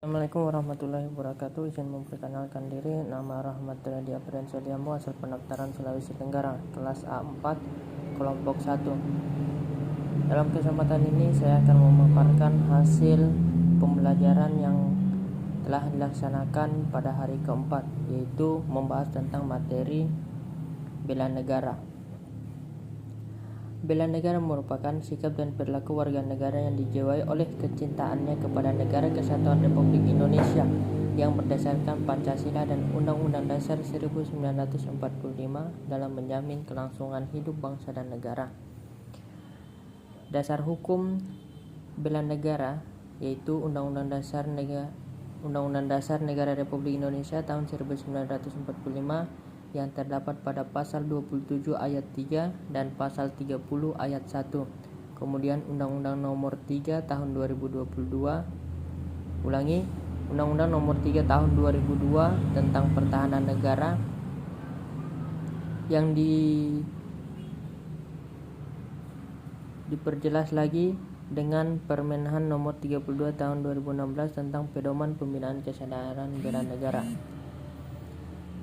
Assalamualaikum warahmatullahi wabarakatuh. Izin memperkenalkan diri, nama Rahmat Radi Apriansyadiambo, asal pendaftaran Sulawesi Tenggara, kelas A4, kelompok 1. Dalam kesempatan ini saya akan memaparkan hasil pembelajaran yang telah dilaksanakan pada hari keempat, yaitu membahas tentang materi bela negara. Bela negara merupakan sikap dan perilaku warga negara yang dijiwai oleh kecintaannya kepada Negara Kesatuan Republik Indonesia yang berdasarkan Pancasila dan Undang-Undang Dasar 1945 dalam menjamin kelangsungan hidup bangsa dan negara. Dasar hukum bela negara yaitu Undang-Undang Dasar Negara Republik Indonesia tahun 1945 yang terdapat pada pasal 27 ayat 3 dan pasal 30 ayat 1. Kemudian Undang-Undang Nomor 3 tahun 2022. Undang-Undang Nomor 3 tahun 2002 tentang pertahanan negara yang diperjelas lagi dengan Permenhan Nomor 32 tahun 2016 tentang pedoman pembinaan kesadaran bela negara.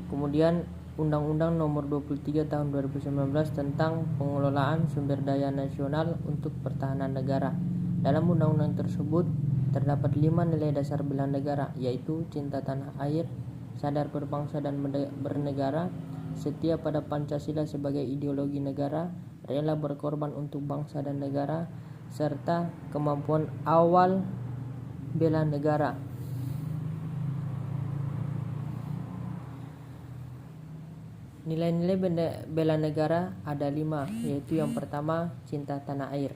Kemudian Undang-Undang Nomor 23 tahun 2019 tentang pengelolaan sumber daya nasional untuk pertahanan negara. Dalam undang-undang tersebut terdapat 5 nilai dasar bela negara, yaitu cinta tanah air, sadar berbangsa dan bernegara, setia pada Pancasila sebagai ideologi negara, rela berkorban untuk bangsa dan negara, serta kemampuan awal bela negara. Nilai-nilai bela negara ada 5, yaitu yang pertama, cinta tanah air.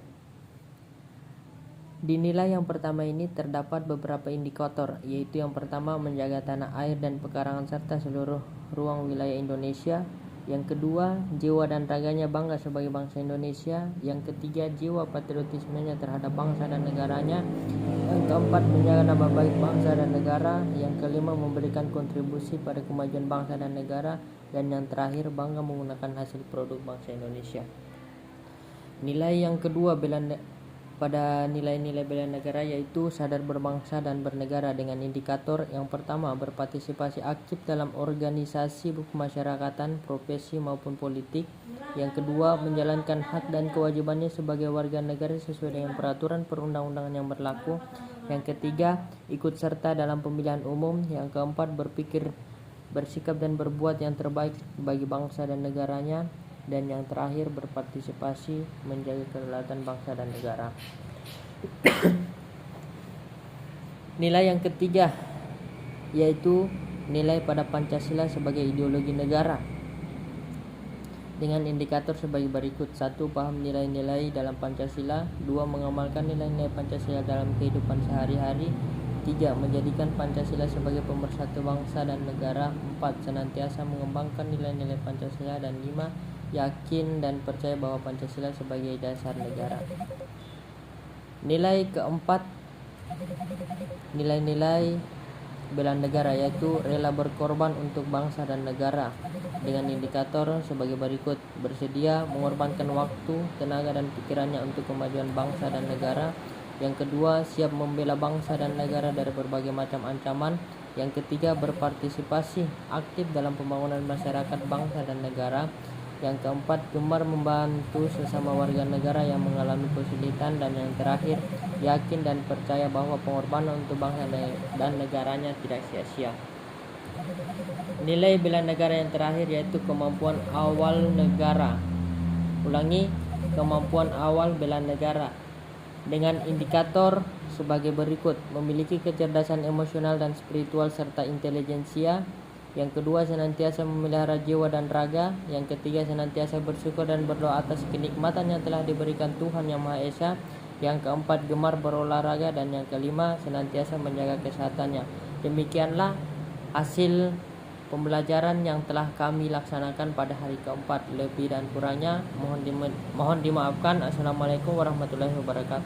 Di nilai yang pertama ini terdapat beberapa indikator, yaitu yang pertama, menjaga tanah air dan pekarangan serta seluruh ruang wilayah Indonesia. Yang kedua, jiwa dan raganya bangga sebagai bangsa Indonesia. Yang ketiga, jiwa patriotismenya terhadap bangsa dan negaranya. Yang keempat, menjaga nama baik bangsa dan negara. Yang kelima, memberikan kontribusi pada kemajuan bangsa dan negara. Dan yang terakhir, bangga menggunakan hasil produk bangsa Indonesia. Nilai yang kedua pada nilai-nilai bela negara yaitu sadar berbangsa dan bernegara dengan indikator yang pertama, berpartisipasi aktif dalam organisasi kemasyarakatan, profesi maupun politik. Yang kedua, menjalankan hak dan kewajibannya sebagai warga negara sesuai dengan peraturan perundang-undangan yang berlaku. Yang ketiga, ikut serta dalam pemilihan umum. Yang keempat, bersikap dan berbuat yang terbaik bagi bangsa dan negaranya. Dan yang terakhir, berpartisipasi menjaga kedaulatan bangsa dan negara. Nilai yang ketiga yaitu nilai pada Pancasila sebagai ideologi negara dengan indikator sebagai berikut. 1. Paham nilai-nilai dalam Pancasila. 2. Mengamalkan nilai-nilai Pancasila dalam kehidupan sehari-hari. 3. Menjadikan Pancasila sebagai pemersatu bangsa dan negara. 4. Senantiasa mengembangkan nilai-nilai Pancasila. Dan 5. Yakin dan percaya bahwa Pancasila sebagai dasar negara. Nilai keempat, nilai-nilai bela negara yaitu rela berkorban untuk bangsa dan negara dengan indikator sebagai berikut. Bersedia mengorbankan waktu, tenaga dan pikirannya untuk kemajuan bangsa dan negara. Yang kedua, siap membela bangsa dan negara dari berbagai macam ancaman. Yang ketiga, berpartisipasi aktif dalam pembangunan masyarakat bangsa dan negara. Yang keempat, gemar membantu sesama warga negara yang mengalami kesulitan. Dan yang terakhir, yakin dan percaya bahwa pengorbanan untuk bangsa dan negaranya tidak sia-sia. Nilai bela negara yang terakhir yaitu kemampuan awal negara. Kemampuan awal bela negara dengan indikator sebagai berikut. Memiliki kecerdasan emosional dan spiritual serta intelijensia. Yang kedua, senantiasa memelihara jiwa dan raga. Yang ketiga, senantiasa bersyukur dan berdoa atas kenikmatan yang telah diberikan Tuhan Yang Maha Esa. Yang keempat, gemar berolahraga. Dan yang kelima, senantiasa menjaga kesehatannya. Demikianlah hasil pembelajaran yang telah kami laksanakan pada hari keempat. Lebih dan kurangnya mohon dimaafkan. Assalamualaikum warahmatullahi wabarakatuh.